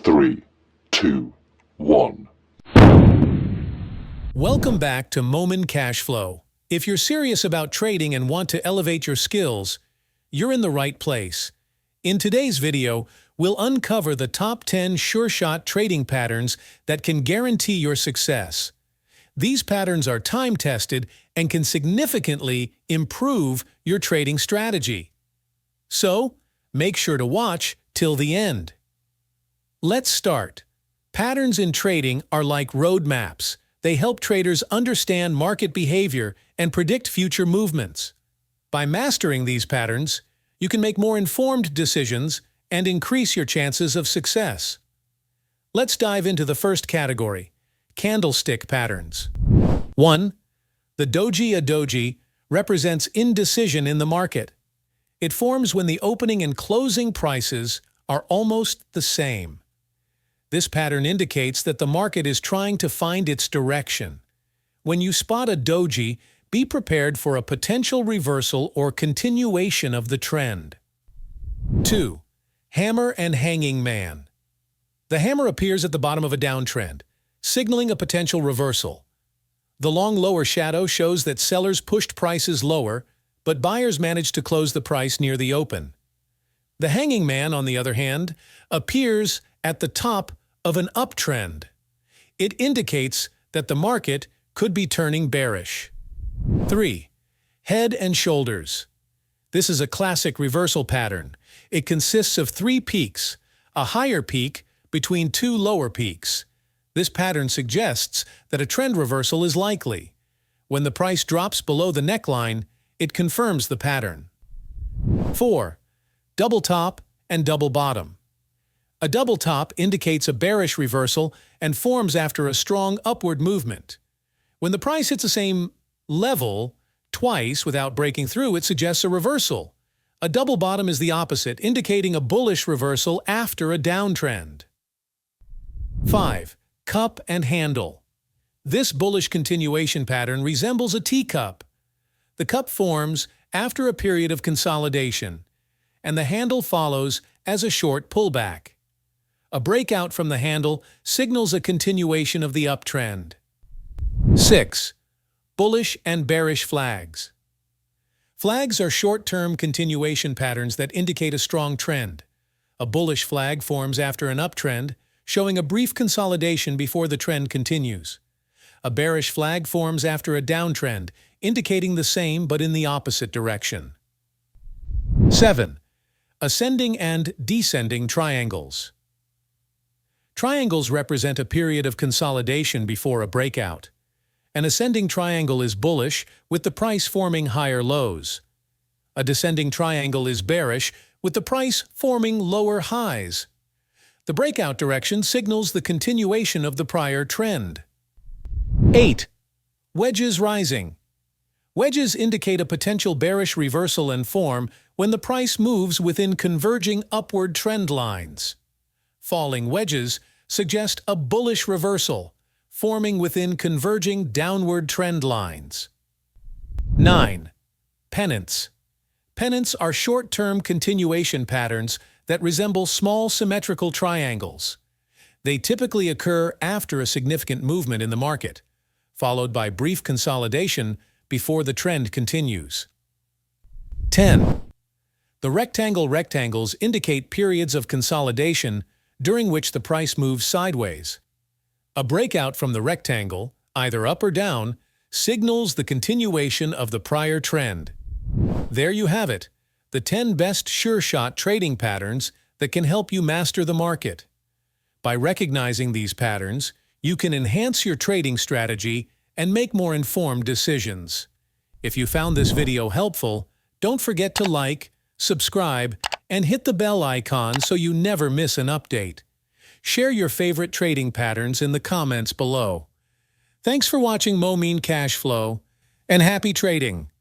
3, 2, 1. Welcome back to Momin Cash Flow. If you're serious about trading and want to elevate your skills, you're in the right place. In today's video, we'll uncover the top 10 sure-shot trading patterns that can guarantee your success. These patterns are time-tested and can significantly improve your trading strategy. So, make sure to watch till the end. Let's start. Patterns in trading are like roadmaps. They help traders understand market behavior and predict future movements. By mastering these patterns, you can make more informed decisions and increase your chances of success. Let's dive into the first category, candlestick patterns. 1. The doji. A doji represents indecision in the market. It forms when the opening and closing prices are almost the same. This pattern indicates that the market is trying to find its direction. When you spot a doji, be prepared for a potential reversal or continuation of the trend. 2. Hammer and hanging man. The hammer appears at the bottom of a downtrend, signaling a potential reversal. The long lower shadow shows that sellers pushed prices lower, but buyers managed to close the price near the open. The hanging man, on the other hand, appears at the top of an uptrend. It indicates that the market could be turning bearish. 3. Head and shoulders. This is a classic reversal pattern. It consists of 3 peaks, a higher peak between 2 lower peaks. This pattern suggests that a trend reversal is likely. When the price drops below the neckline, it confirms the pattern. 4. Double top and double bottom. A double top indicates a bearish reversal and forms after a strong upward movement. When the price hits the same level twice without breaking through, it suggests a reversal. A double bottom is the opposite, indicating a bullish reversal after a downtrend. 5. Cup and handle. This bullish continuation pattern resembles a teacup. The cup forms after a period of consolidation, and the handle follows as a short pullback. A breakout from the handle signals a continuation of the uptrend. 6. Bullish and bearish flags. Flags are short-term continuation patterns that indicate a strong trend. A bullish flag forms after an uptrend, showing a brief consolidation before the trend continues. A bearish flag forms after a downtrend, indicating the same but in the opposite direction. 7. Ascending and descending triangles. Triangles represent a period of consolidation before a breakout. An ascending triangle is bullish, with the price forming higher lows. A descending triangle is bearish, with the price forming lower highs. The breakout direction signals the continuation of the prior trend. 8. Wedges rising. Wedges indicate a potential bearish reversal and form when the price moves within converging upward trend lines. Falling wedges suggest a bullish reversal, forming within converging downward trend lines. 9. Pennants. Pennants are short-term continuation patterns that resemble small symmetrical triangles. They typically occur after a significant movement in the market, followed by brief consolidation before the trend continues. 10. The rectangles indicate periods of consolidation during which the price moves sideways. A breakout from the rectangle, either up or down, signals the continuation of the prior trend. There you have it, the 10 best sure-shot trading patterns that can help you master the market. By recognizing these patterns, you can enhance your trading strategy and make more informed decisions. If you found this video helpful, don't forget to like, subscribe, and hit the bell icon so you never miss an update. Share your favorite trading patterns in the comments below. Thanks for watching Momin Cash Flow, and happy trading!